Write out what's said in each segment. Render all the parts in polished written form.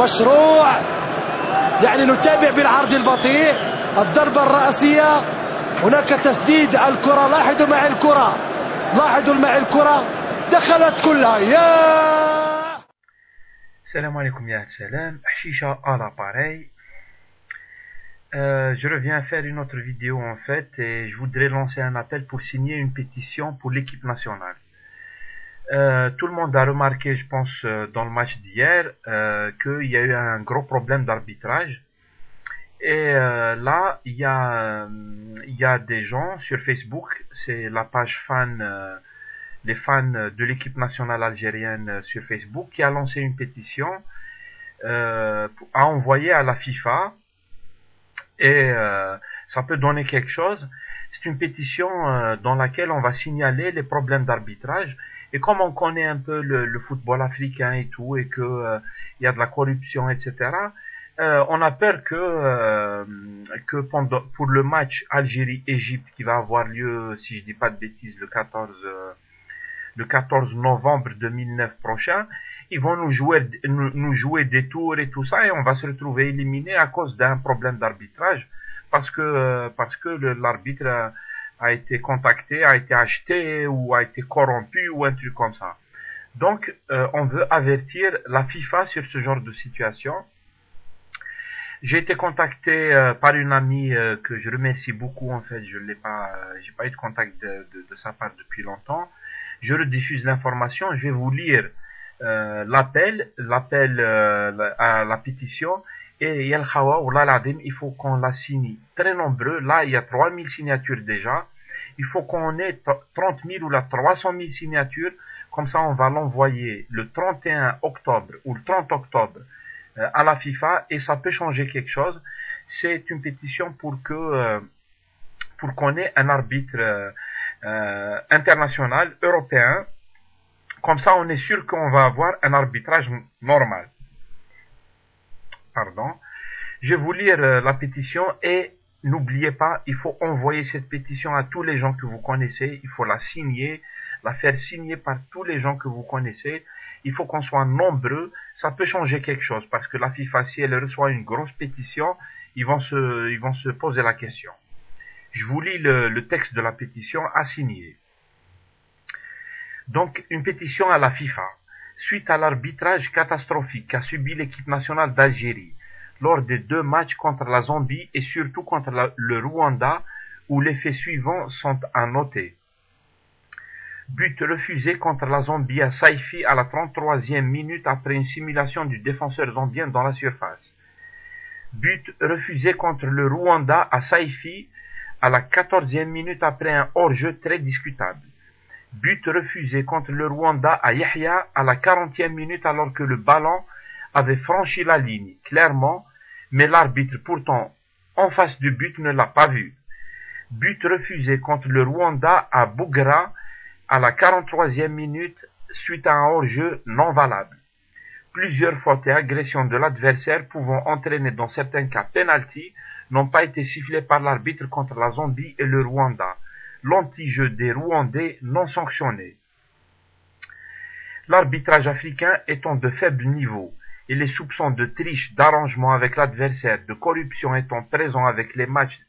مشروع، يعني نتابع بالعرض البطيء الضربة الرأسية. هناك تسديد الكرة، لاحظوا معي الكرة، لاحظوا معي الكرة دخلت كلها. يا Salam alaikum ya salam, Chicha à l'appareil. Je reviens faire une autre vidéo en fait et je voudrais lancer un appel pour signer une pétition pour l'équipe nationale. Tout le monde a remarqué, je pense, dans le match d'hier, qu'il y a eu un gros problème d'arbitrage. Et là, il y a des gens sur Facebook, c'est la page fan, les fans de l'équipe nationale algérienne sur Facebook, qui a lancé une pétition à envoyer à la FIFA. Et ça peut donner quelque chose. C'est une pétition dans laquelle on va signaler les problèmes d'arbitrage. Et comme on connaît un peu le football africain et tout, et que il y a de la corruption, etc., on a peur que pour le match Algérie-Égypte qui va avoir lieu, si je dis pas de bêtises, le 14 novembre 2009 prochain, ils vont nous jouer des tours et tout ça, et on va se retrouver éliminé à cause d'un problème d'arbitrage, parce que l'arbitre a été contacté, a été acheté ou a été corrompu ou un truc comme ça. Donc on veut avertir la FIFA sur ce genre de situation. J'ai été contacté par une amie que je remercie beaucoup. En fait, j'ai pas eu de contact de sa part depuis longtemps. Je rediffuse l'information. Je vais vous lire l'appel à la pétition. Et Yel Khawa, Oula Ladim, il faut qu'on la signe. Très nombreux. Là, il y a 3000 signatures déjà. Il faut qu'on ait 30 000 ou 300 000 signatures. Comme ça, on va l'envoyer le 31 octobre ou le 30 octobre à la FIFA, et ça peut changer quelque chose. C'est une pétition pour qu'on ait un arbitre international, européen. Comme ça, on est sûr qu'on va avoir un arbitrage normal. Pardon. Je vais vous lire la pétition, et n'oubliez pas, il faut envoyer cette pétition à tous les gens que vous connaissez. Il faut la signer, la faire signer par tous les gens que vous connaissez. Il faut qu'on soit nombreux. Ça peut changer quelque chose, parce que la FIFA, si elle reçoit une grosse pétition, ils vont se poser la question. Je vous lis le texte de la pétition à signer. Donc, une pétition à la FIFA. Suite à l'arbitrage catastrophique qu'a subi l'équipe nationale d'Algérie lors des 2 matchs contre la Zambie et surtout contre le Rwanda, où les faits suivants sont à noter. But refusé contre la Zambie à Saifi à la 33e minute après une simulation du défenseur zambien dans la surface. But refusé contre le Rwanda à Saifi à la 14e minute après un hors-jeu très discutable. But refusé contre le Rwanda à Yahya à la 40e minute alors que le ballon avait franchi la ligne, clairement, mais l'arbitre pourtant en face du but ne l'a pas vu. But refusé contre le Rwanda à Bougra à la 43e minute suite à un hors-jeu non valable. Plusieurs fautes et agressions de l'adversaire pouvant entraîner dans certains cas penalty n'ont pas été sifflées par l'arbitre contre la Zambie et le Rwanda. L'anti-jeu des Rwandais non sanctionné. L'arbitrage africain étant de faible niveau et les soupçons de triche, d'arrangement avec l'adversaire, de corruption étant présents avec les matchs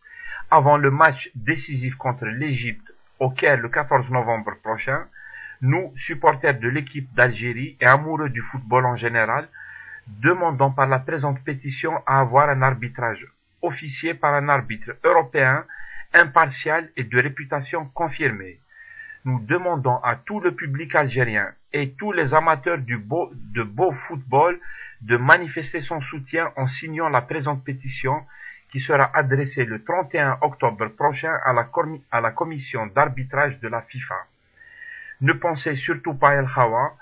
avant le match décisif contre l'Égypte au Caire le 14 novembre prochain, nous, supporters de l'équipe d'Algérie et amoureux du football en général, demandons par la présente pétition à avoir un arbitrage officié par un arbitre européen, impartial et de réputation confirmée. Nous demandons à tout le public algérien et tous les amateurs de beau football de manifester son soutien en signant la présente pétition qui sera adressée le 31 octobre prochain à la commission d'arbitrage de la FIFA. Ne pensez surtout pas, El Khawa,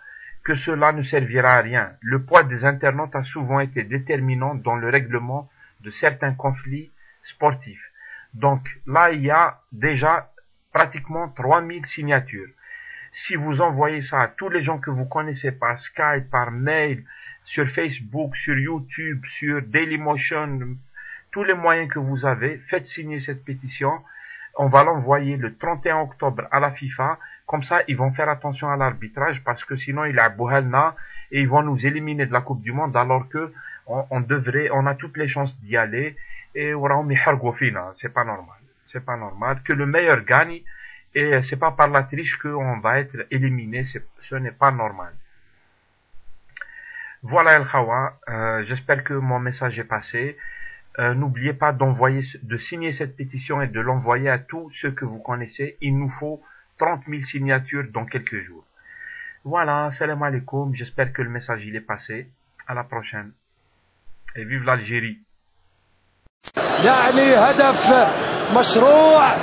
que cela ne servira à rien. Le poids des internautes a souvent été déterminant dans le règlement de certains conflits sportifs. Donc là, il y a déjà pratiquement 3000 signatures. Si vous envoyez ça à tous les gens que vous connaissez par Skype, par mail, sur Facebook, sur YouTube, sur Dailymotion, tous les moyens que vous avez, faites signer cette pétition. On va l'envoyer le 31 octobre à la FIFA Comme ça, ils vont faire attention à l'arbitrage parce que sinon, il a Bouhalna et ils vont nous éliminer de la Coupe du Monde alors que on a toutes les chances d'y aller et c'est pas normal. C'est pas normal que le meilleur gagne et c'est pas par la triche qu'on va être éliminé. Ce n'est pas normal. Voilà El Khawa, j'espère que mon message est passé. N'oubliez pas de signer cette pétition et de l'envoyer à tous ceux que vous connaissez. Il nous faut 30 000 signatures dans quelques jours. Voilà, salam alaikum, j'espère que le message il est passé. À la prochaine. Et vive l'Algérie. يعني هدف مشروع،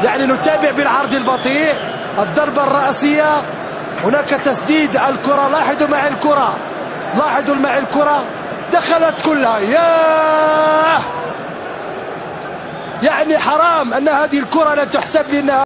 يعني نتابع بالعرض البطيء الضربة الرأسية، هناك تسديد الكرة، لاحظوا معي الكرة، لاحظوا معي الكرة دخلت كلها. ياه، يعني حرام أن هذه الكرة لا تحسب لنا.